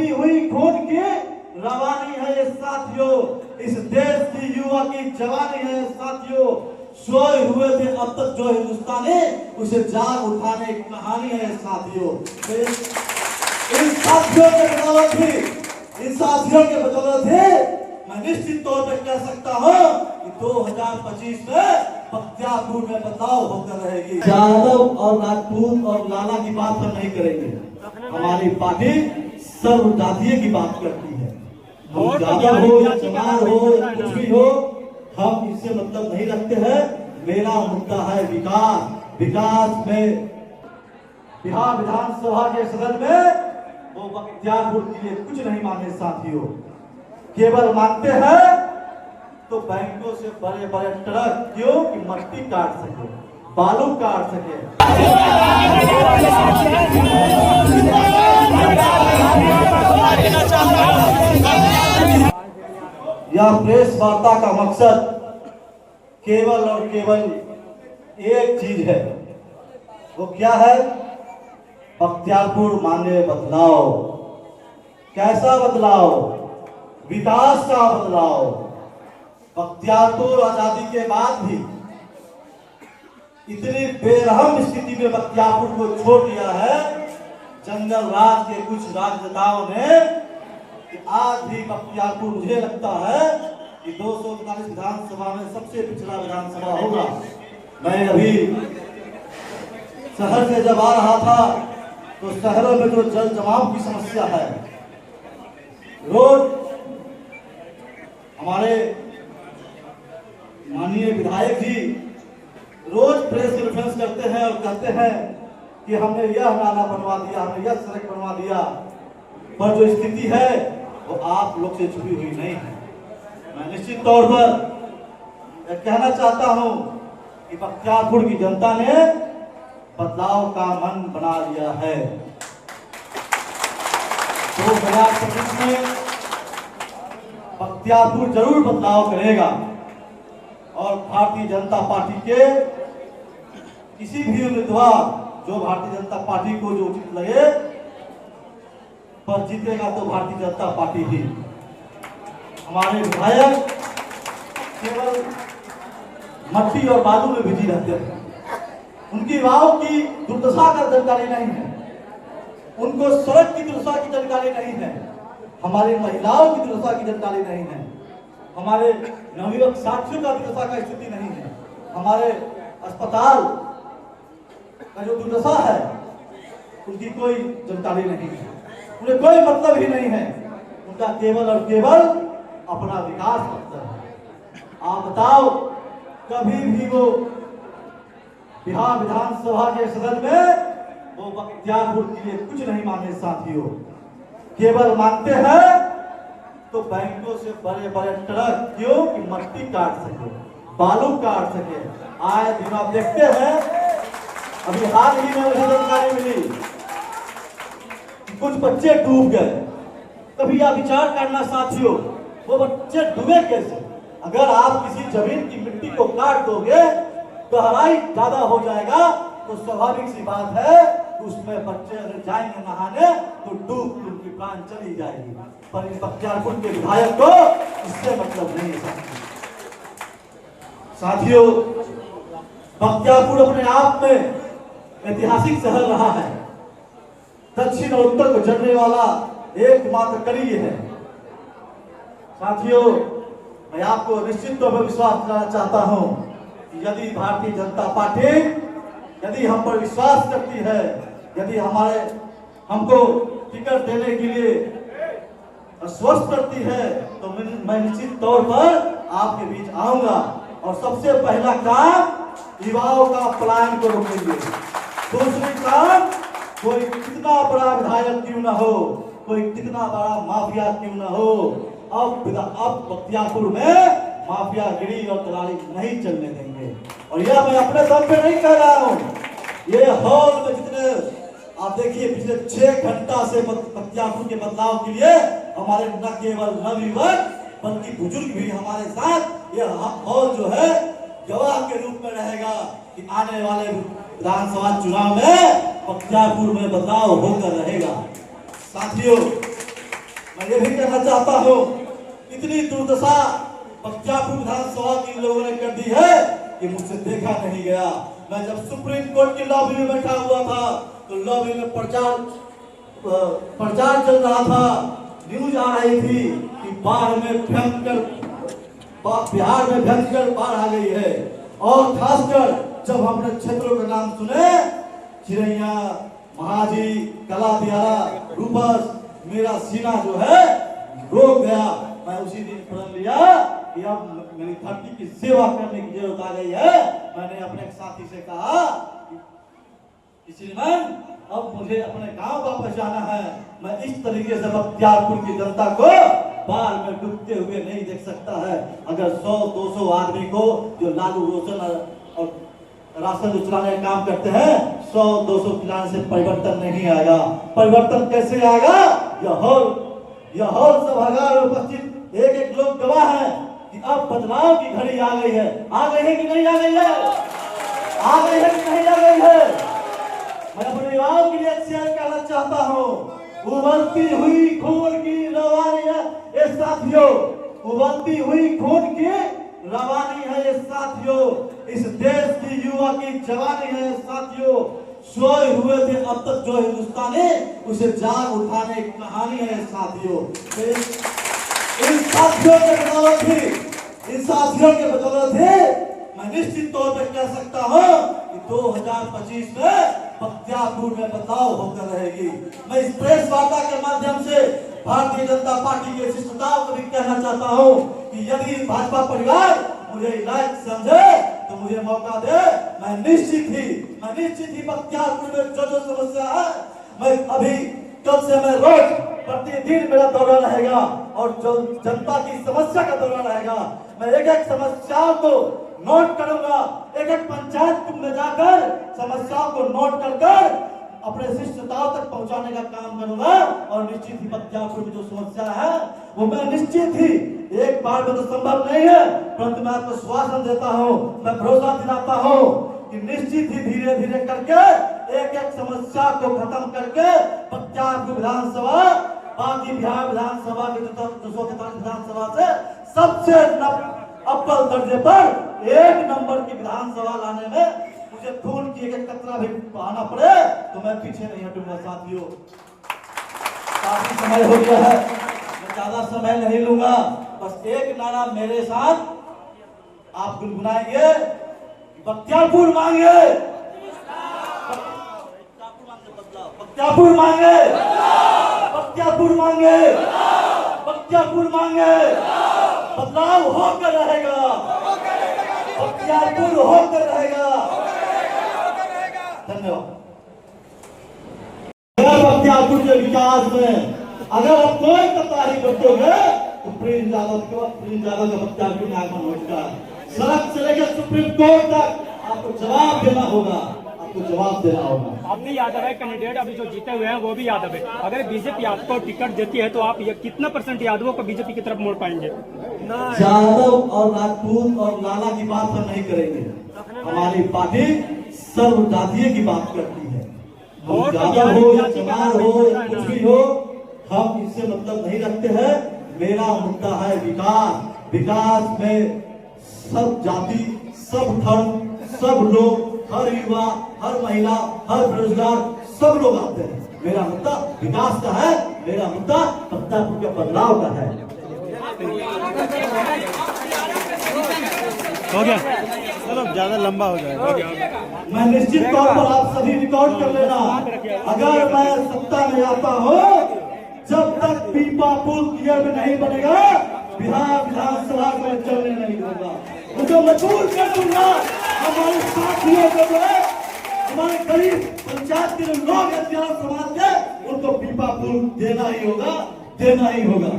बहती हुई खून की रवानी है ये साथियों, इस देश की युवा की जवानी है साथियों। सोए हुए थे अब तक जो हिंदुस्तानी, उसे जाग उठाने की कहानी है साथियों। इन साथियों के बदौलत ही, इन साथियों के बदौलत ही मैं निश्चित तौर पर कह सकता हूँ कि 2025 में बख्तियारपुर में बदलाव होकर रहेगी। यादव और राजपूत और लाला की बात हम नहीं करेंगे, हमारी पार्टी सर्वजातीय की बात करती है। यादव हो या चमार हो या कुछ भी हो, हम इससे मतलब नहीं रखते हैं। मेरा मुद्दा है विकास। विकास में बिहार विधानसभा के सदन में वो बख्तियारपुर के लिए कुछ नहीं मांगे साथियों, केवल मांगते हैं तो बैंकों से बड़े बड़े ट्रक, क्यों कि मट्टी काट सके, बालू काट सके। यह प्रेस वार्ता का मकसद केवल और केवल एक चीज है, वो क्या है? बख्तियारपुर मांगे बदलाव। कैसा बदलाव? विकास का बदलाव। बख्तियारपुर आजादी के बाद भी इतनी बेरहम स्थिति में बख्तियारपुर को छोड़ दिया है जंगल राज के कुछ राजनेताओं ने, कि आज भी बख्तियारपुर मुझे लगता है कि 239 विधानसभा में सबसे पिछड़ा विधानसभा होगा। मैं अभी शहर से जब आ रहा था तो शहरों में जो जल जमाव की समस्या है, रोड, हमारे माननीय विधायक जी रोज प्रेस कॉन्फ्रेंस करते हैं और कहते हैं कि हमने यह नाला बनवा दिया, हमने यह सड़क बनवा दिया, पर जो स्थिति है वो आप लोग से छुपी हुई नहीं है। मैं निश्चित तौर पर कहना चाहता हूं कि बख्तियारपुर की जनता ने बदलाव का मन बना लिया है। 2025 में बख्तियारपुर जरूर बदलाव करेगा और भारतीय जनता पार्टी के किसी भी उम्मीदवार जो भारतीय जनता पार्टी को जो उचित लगे पर जीतेगा तो भारतीय जनता पार्टी ही। हमारे विधायक केवल मट्टी और बालू में बिजी रहते हैं, उनकी गांव की दुर्दशा का जानकारी नहीं है, उनको सड़क की दुर्दशा की जानकारी नहीं है, हमारी महिलाओं की दुर्दशा की जानकारी नहीं है, हमारे नवयुवक साथियों का दुर्दशा का स्थिति नहीं है, हमारे अस्पताल का जो दुर्दशा है उनकी कोई जानकारी नहीं है, उन्हें कोई मतलब ही नहीं है। उनका केवल और केवल अपना विकास मतलब है। आप बताओ, कभी भी वो बिहार विधानसभा के सदन में वो बख्तियारपुर के लिए कुछ नहीं मांगे साथियों, केवल मांगते हैं तो बैंकों से बड़े बड़े ट्रक, क्यों कि मट्टी काट सके, बालू काट सके। आए दिन आप देखते हैं, अभी हाल ही में मुझे जानकारी मिली कि कुछ बच्चे डूब गए। कभी आप विचार करना साथियों, वो बच्चे डूबे कैसे? अगर आप किसी जमीन की मिट्टी को काट दोगे, गहराई ज्यादा हो जाएगा, तो स्वाभाविक सी बात है उसमें बच्चे अगर जाएंगे नहाने तो डूब के उनकी प्राण चली जाएगी। पर इस बख्तियारपुर के विधायक को इससे मतलब नहीं है साथियों। बख्तियारपुर अपने आप में ऐतिहासिक शहर रहा है, दक्षिण और उत्तर को जोड़ने वाला एकमात्र कड़ी है साथियों। मैं आपको निश्चित तौर पर विश्वास दिलाना चाहता हूं कि यदि भारतीय जनता पार्टी यदि हम पर विश्वास करती है, यदि हमको टिकट देने के लिए आश्वस्त करती है, तो मैं निश्चित तौर पर आपके बीच आऊंगा और सबसे पहला काम युवाओं का पलायन को रोकेंगे। दूसरी काम, कोई कितना बड़ा विधायक क्यों ना हो, कोई कितना बड़ा माफिया क्यों ना हो, अब बख्तियारपुर में माफियागिरी और दलाली नहीं चलने देंगे। और यह मैं अपने दम पे नहीं कह रहा हूँ, ये हॉल में जितने आप देखिए पिछले 6 घंटा से बख्तियारपुर के बदलाव के लिए हमारे न केवल नवयुवक बल्कि बुजुर्ग भी हमारे साथ, यह हॉल जो है गवाह के रूप में रहेगा कि आने वाले विधानसभा चुनाव में बख्तियारपुर में बदलाव होकर रहेगा। साथियों, मैं ये भी कहना चाहता हूँ, इतनी दुर्दशा बख्तियारपुर विधानसभा की इन लोगों ने कर दी है कि मुझसे देखा नहीं गया। मैं जब सुप्रीम कोर्ट की लॉबी में बैठा हुआ था तो लॉबी में प्रचार चल रहा था, न्यूज आ रही थी कि बाढ़ में बिहार में भयंकर बाढ़ आ गई है। और खासकर जब हमने क्षेत्रों का नाम सुने, चिरैया, महाजी, कला दियारा, रूपस, मेरा सीना जो है रोक गया। मैं उसी दिन प्रण लिया कि अब मेरी धरती की सेवा करने की जरूरत आ गई है। मैंने अपने एक साथी से कहा कि श्रीमान, अब मुझे अपने गांव वापस जाना है। मैं इस तरीके से बख्तियारपुर की जनता को बाढ़ में डूबते हुए नहीं देख सकता है। अगर 100-200 आदमी को जो लालू रोशन और राशन चलाने का काम करते हैं, 100-200 खिलाने से परिवर्तन नहीं आएगा। परिवर्तन कैसे आएगा? यह हॉल सभागार में उपस्थित एक लोग गवाह है कि अब बदलाव की घड़ी आ गई है। आ गई है कि नहीं आ गई है? आ गई है कि नहीं आ गई है? मैं अपने युवाओं के लिए शेयर करना चाहता हूँ, उबलती हुई खून की रवानी है ये साथियों, उबलती हुई खून की रवानी है ये साथियों। इस देश की युवा की जवानी है ये साथियों। सोए हुए थे अब तक जो हिंदुस्तानी, उसे जाग उठाने की कहानी है ये साथियों। इन साथियों के बदौलत ही, इन साथियों के बदौलत ही मैं निश्चित तौर पर कह सकता हूँ कि 2025 में बख्तियारपुर में बदलाव होकर रहेगी। मैं इस प्रेस वार्ता के माध्यम से भारतीय जनता पार्टी के शिष्टताओं को भी कहना चाहता हूँ कि यदि भाजपा परिवार मुझे लायक समझे तो मुझे मौका दे। मैं निश्चित ही बख्तियारपुर में जो समस्या है, मैं अभी कल से मैं रोज प्रतिदिन मेरा दौरा रहेगा और जो जनता की समस्या का दौरा रहेगा। मैं एक एक समस्याओं को नोट करूंगा, एक एक पंचायत में जाकर समस्याओं को नोट कर अपने शिष्टताओं तक पहुंचाने का काम करूंगा। और निश्चित ही बख्तियारपुर में जो समस्या है वो मैं निश्चित ही, एक बार में तो संभव नहीं है, परंतु मैं आपको श्वासन देता हूं, मैं भरोसा दिलाता हूं कि निश्चित ही धीरे धीरे करके एक एक समस्या को खत्म करके बख्तियारपुर विधानसभा बाकी बिहार विधानसभा के 243 विधानसभा से सबसे अव्वल दर्जे पर 1 नंबर की विधानसभा लाने में मुझे खून की एक कतरा भी बहाना पड़े तो मैं पीछे नहीं हटूंगा साथियों। काफी समय हो गया है, मैं ज्यादा समय नहीं लूंगा। बस एक नारा मेरे साथ आप गुनगुनाएंगे, बख्तियारपुर मांगे, बख्तियारपुर मांगे, बख्तियारपुर मांगे, बख्तियारपुर मांगे। बदलाव होकर रहेगा, बख्तियारपुर होकर रहेगा। धन्यवाद। बख्तियारपुर के विकास में अगर आप कोई कतारी बरतोगे तो प्रिंस यादव का बख्तियारपुर में आगमन हो चुका है। सड़क से लेकर सुप्रीम कोर्ट तक आपको जवाब देना होगा, आपको जवाब देना होगा। अपने यादव है कैंडिडेट अभी जो जीते हुए हैं वो भी यादव है। अगर बीजेपी आपको टिकट देती है तो आप ये कितना % यादवों को बीजेपी की तरफ मोड़ पाएंगे? यादव और राजपूत और लाला की बात हम नहीं करेंगे। हमारी पार्टी सर्व जातीय की बात करती है। यादव हो या चमार हो या कुछ भी हो, हम इससे मतलब नहीं रखते हैं। मेरा मुद्दा है विकास। विकास में सब जाति, सब धर्म, सब लोग, हर युवा, हर महिला, हर बेरोजगार, सब लोग आते हैं। मेरा मुद्दा विकास का है, मेरा मुद्दा बख्तियारपुर के बदलाव का है। हो गया, चलो ज्यादा लंबा हो जाएगा। मैं निश्चित तौर पर आप सभी रिकॉर्ड कर लेना, अगर मैं सत्ता में आता हूँ, जब तक पीपा पुल क्लियर में नहीं बनेगा बिहार विधानसभा में चलने नहीं दूंगा। मुझे मजबूर कर दूंगा। हमारे साथियों को जो है, हमारे गरीब पंचायत के जो लोग हैं समाज के, उनको पीपा पुल देना ही होगा, देना ही होगा।